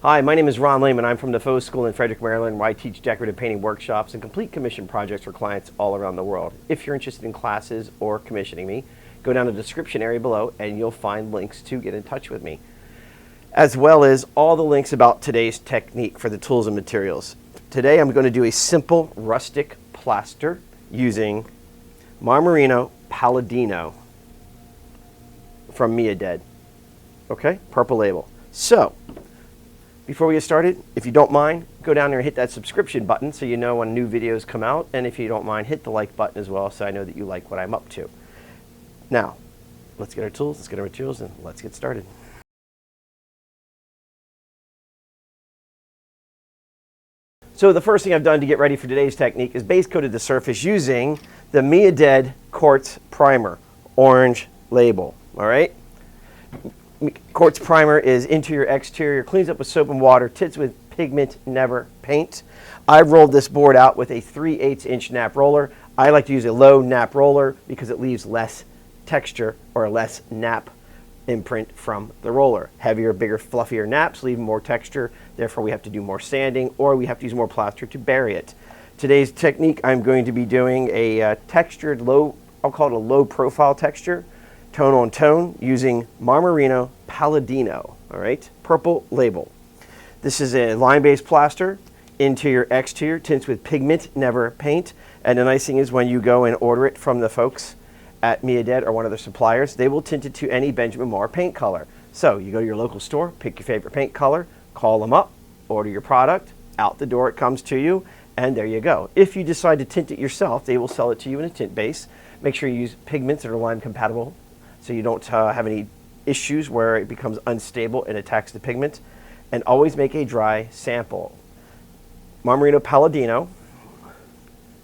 Hi, my name is Ron Lehman. I'm from the Faux School in Frederick, Maryland, where I teach decorative painting workshops and complete commission projects for clients all around the world. If you're interested in classes or commissioning me, go down to the description area below and you'll find links to get in touch with me, as well as all the links about today's technique for the tools and materials. Today I'm going to do a simple rustic plaster using Marmorino Palladino from Dead. Okay, purple label. So, before we get started, if you don't mind, go down there and hit that subscription button so you know when new videos come out. And if you don't mind, hit the like button as well so I know that you like what I'm up to. Now, let's get our tools, let's get our materials, and let's get started. So the first thing I've done to get ready for today's technique is base coated the surface using the Dead Quartz Primer, orange label, all right? Quartz primer is interior, exterior, cleans up with soap and water, tints with pigment, never paint. I rolled this board out with a 3/8 inch nap roller. I like to use a low nap roller because it leaves less texture or less nap imprint from the roller. Heavier, bigger, fluffier naps leave more texture. Therefore, we have to do more sanding or we have to use more plaster to bury it. Today's technique, I'm going to be doing a textured low, I'll call it a low profile texture, tone on tone, using Marmorino Palladino, all right? Purple label. This is a line-based plaster, interior, exterior, tints with pigment, never paint. And the nice thing is when you go and order it from the folks at Dead or one of their suppliers, they will tint it to any Benjamin Moore paint color. So you go to your local store, pick your favorite paint color, call them up, order your product, out the door it comes to you, and there you go. If you decide to tint it yourself, they will sell it to you in a tint base. Make sure you use pigments that are lime compatible, so you don't have any issues where it becomes unstable and attacks the pigment. And always make a dry sample. Marmorino Palladino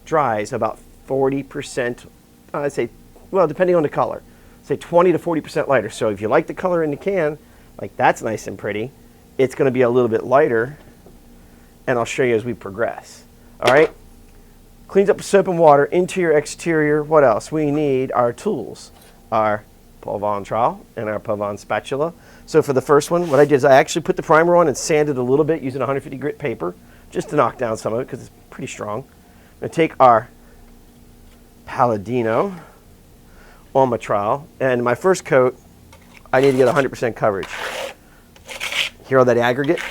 dries about 40%, I'd say, well, depending on the color, say 20 to 40% lighter. So if you like the color in the can, like that's nice and pretty, it's going to be a little bit lighter, and I'll show you as we progress. All right? Cleans up with soap and water, interior, exterior. What else? We need our tools, our Pavon trowel and our Pavon spatula. So for the first one, what I did is I actually put the primer on and sanded a little bit using 150 grit paper just to knock down some of it because it's pretty strong. I'm going to take our Palladino on my trowel, and my first coat, I need to get 100% coverage. Hear all that aggregate?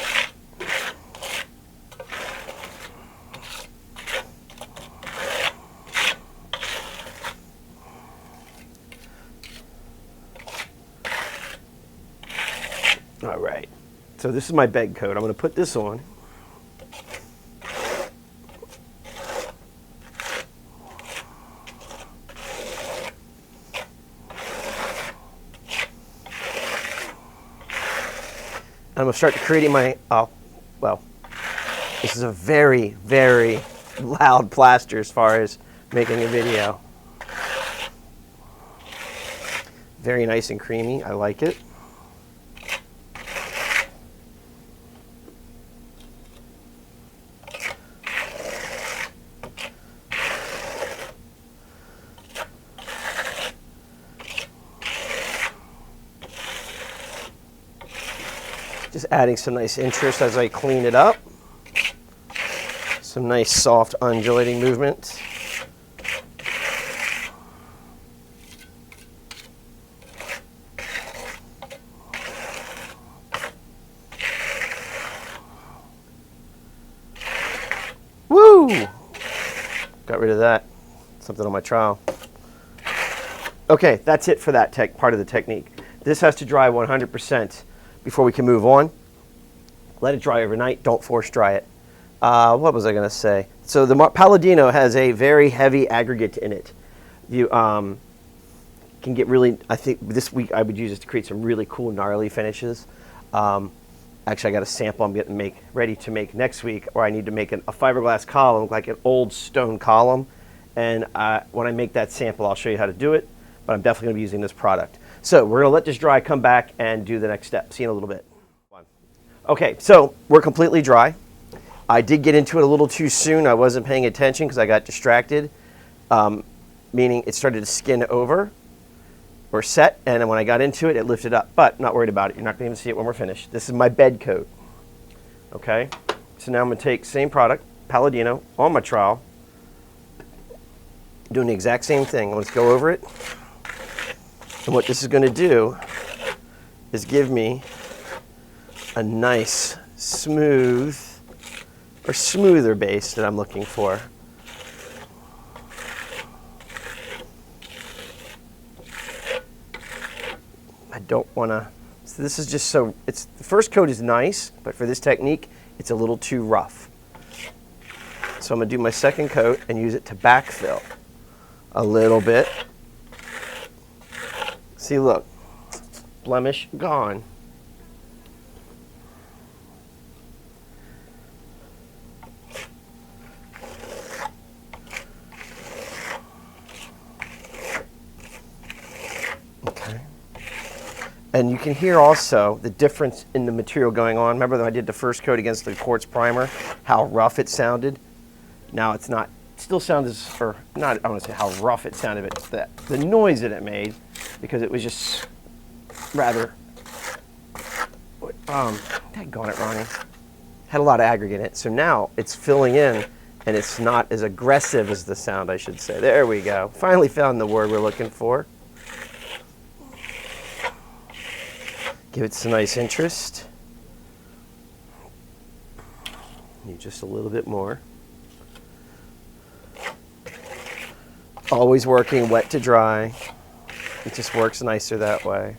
All right, so this is my bed coat. I'm going to put this on. I'm going to start creating my, well, this is a very, very loud plaster as far as making a video. Very nice and creamy. I like it. Just adding some nice interest as I clean it up. Some nice soft undulating movement. Woo! Got rid of that. Something on my trowel. Okay, that's it for that part of the technique. This has to dry 100%. Before we can move on. Let it dry overnight. Don't force dry it. What was I going to say? So the Palladino has a very heavy aggregate in it. You can get really, I think this week I would use it to create some really cool gnarly finishes. Actually, I got a sample I'm getting ready to make next week, where I need to make a fiberglass column, like an old stone column. And when I make that sample, I'll show you how to do it. But I'm definitely going to be using this product. So we're going to let this dry, come back, and do the next step. See you in a little bit. Okay, so we're completely dry. I did get into it a little too soon. I wasn't paying attention because I got distracted, meaning it started to skin over or set, and then when I got into it, it lifted up. But not worried about it. You're not going to even see it when we're finished. This is my bed coat. Okay, so now I'm going to take same product, Palladino, on my trowel, doing the exact same thing. Let's go over it. And what this is going to do is give me a nice, smooth, or smoother base that I'm looking for. I don't want to, so this is just so, the first coat is nice, but for this technique, it's a little too rough. So I'm going to do my second coat and use it to backfill a little bit. See, look, blemish gone. Okay. And you can hear also the difference in the material going on. Remember that I did the first coat against the quartz primer, how rough it sounded? Now it's not, it still sounds, or not, I don't want to say how rough it sounded, but it's the noise that it made, because it was just rather, daggone it, Ronnie, had a lot of aggregate in it. So now it's filling in, and it's not as aggressive as the sound, I should say. There we go. Finally found the word we're looking for. Give it some nice interest. Need just a little bit more. Always working wet to dry. It just works nicer that way.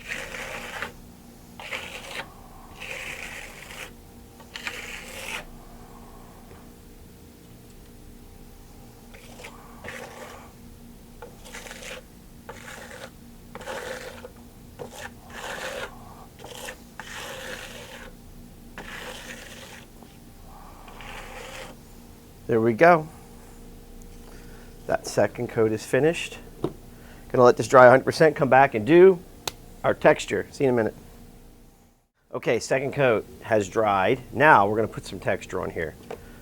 There we go. That second coat is finished. Gonna let this dry 100%, come back and do our texture. See you in a minute. Okay, second coat has dried. Now we're gonna put some texture on here.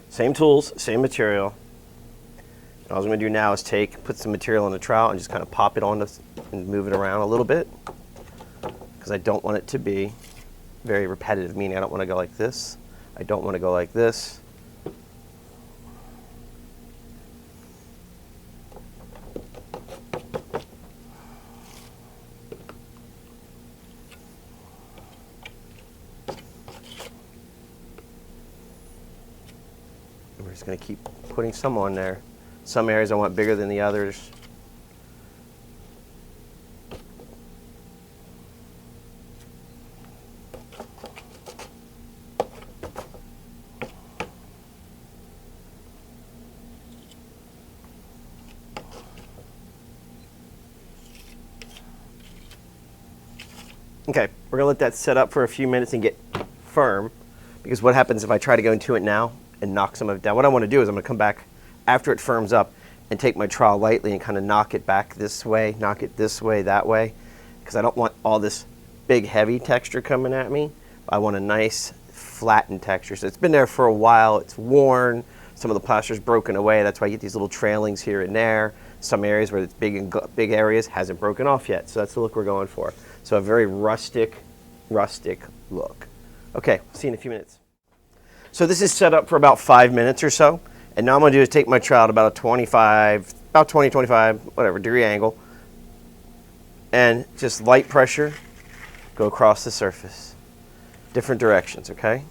Same tools, same material. And all I'm gonna do now is put some material on the trowel and just kind of pop it on this and move it around a little bit, because I don't want it to be very repetitive, meaning I don't wanna go like this. I don't wanna go like this. We're just going to keep putting some on there. Some areas I want bigger than the others. Okay, we're going to let that set up for a few minutes and get firm, because what happens if I try to go into it now and knock some of it down? What I want to do is I'm going to come back after it firms up and take my trowel lightly and kind of knock it back this way, knock it this way, that way, because I don't want all this big heavy texture coming at me. I want a nice flattened texture. So it's been there for a while, it's worn, some of the plaster's broken away, that's why you get these little trailings here and there. Some areas where it's big areas hasn't broken off yet, so that's the look we're going for. So a very rustic look. Okay, see you in a few minutes. So this is set up for about 5 minutes or so. And now I'm going to do is take my trowel at about a 20, 25, whatever, degree angle. And just light pressure, go across the surface. Different directions, okay?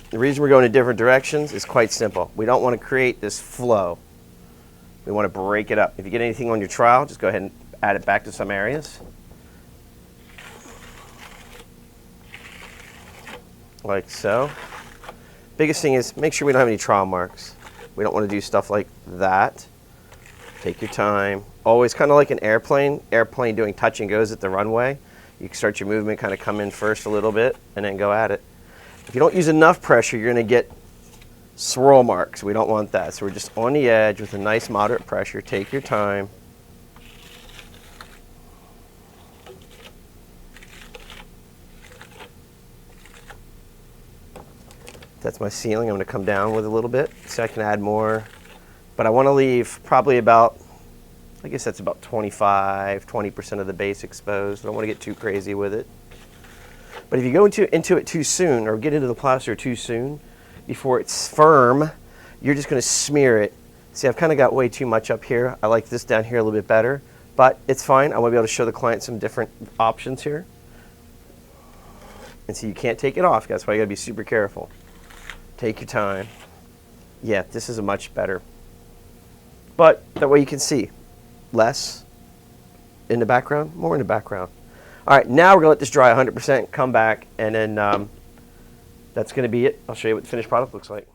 The reason we're going in different directions is quite simple. We don't want to create this flow. We want to break it up. If you get anything on your trowel, just go ahead and add it back to some areas. Like so. Biggest thing is make sure we don't have any trowel marks. We don't want to do stuff like that. Take your time. Always kind of like an airplane doing touch and goes at the runway. You can start your movement, kind of come in first a little bit and then go at it. If you don't use enough pressure, you're going to get swirl marks. We don't want that. So we're just on the edge with a nice moderate pressure. Take your time. That's my ceiling. I'm going to come down with a little bit so I can add more. But I want to leave probably about, I guess that's about 20% of the base exposed. I don't want to get too crazy with it. But if you go into it too soon or get into the plaster too soon before it's firm, you're just going to smear it. See, I've kind of got way too much up here. I like this down here a little bit better, but it's fine. I want to be able to show the client some different options here. And see, you can't take it off. That's why you got to be super careful. Take your time. Yeah, this is a much better. But that way you can see less in the background, more in the background. All right, now we're going to let this dry 100%, come back, and then that's going to be it. I'll show you what the finished product looks like.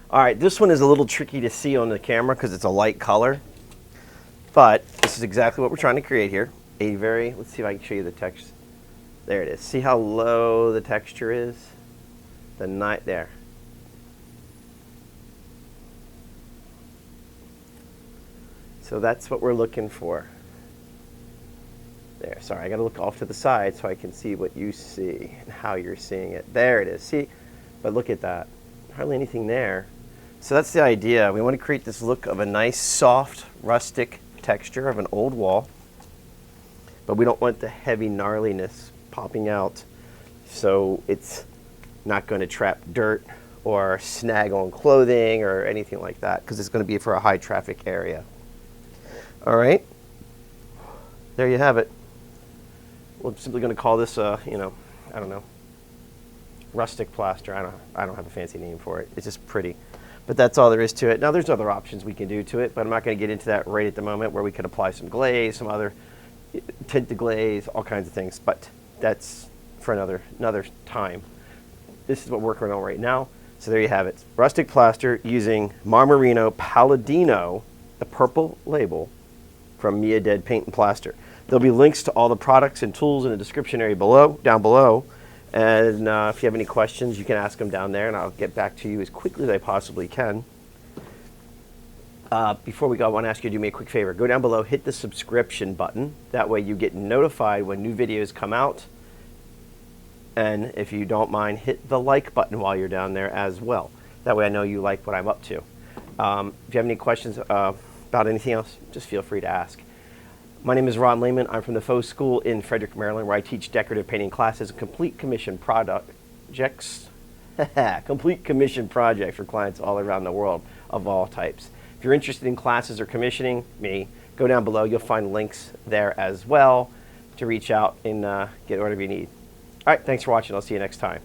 All right, this one is a little tricky to see on the camera because it's a light color, but this is exactly what we're trying to create here. Let's see if I can show you the text. There it is. See how low the texture is? There. So that's what we're looking for. There, sorry, I gotta look off to the side so I can see what you see and how you're seeing it. There it is, see? But look at that, hardly anything there. So that's the idea. We want to create this look of a nice, soft, rustic texture of an old wall, but we don't want the heavy gnarliness popping out, so it's not going to trap dirt or snag on clothing or anything like that, because it's going to be for a high traffic area. All right, there you have it. We're simply going to call this I don't know, rustic plaster. I don't have a fancy name for it. It's just pretty, but that's all there is to it. Now there's other options we can do to it, but I'm not going to get into that right at the moment, where we could apply some glaze, some other tint to glaze, all kinds of things, but that's for another time. This is what we're working on right now. So there you have it. Rustic plaster using Marmorino Palladino, the purple label from Mia Dead Paint and Plaster. There'll be links to all the products and tools in the description area down below. And if you have any questions, you can ask them down there, and I'll get back to you as quickly as I possibly can. Before we go, I want to ask you to do me a quick favor. Go down below, hit the subscription button. That way you get notified when new videos come out. And if you don't mind, hit the like button while you're down there as well. That way I know you like what I'm up to. If you have any questions about anything else, just feel free to ask. My name is Ron Lehman. I'm from the Faux School in Frederick, Maryland, where I teach decorative painting classes and complete commission projects. Complete commission projects for clients all around the world of all types. If you're interested in classes or commissioning me, go down below. You'll find links there as well to reach out and get whatever you need. All right, thanks for watching. I'll see you next time.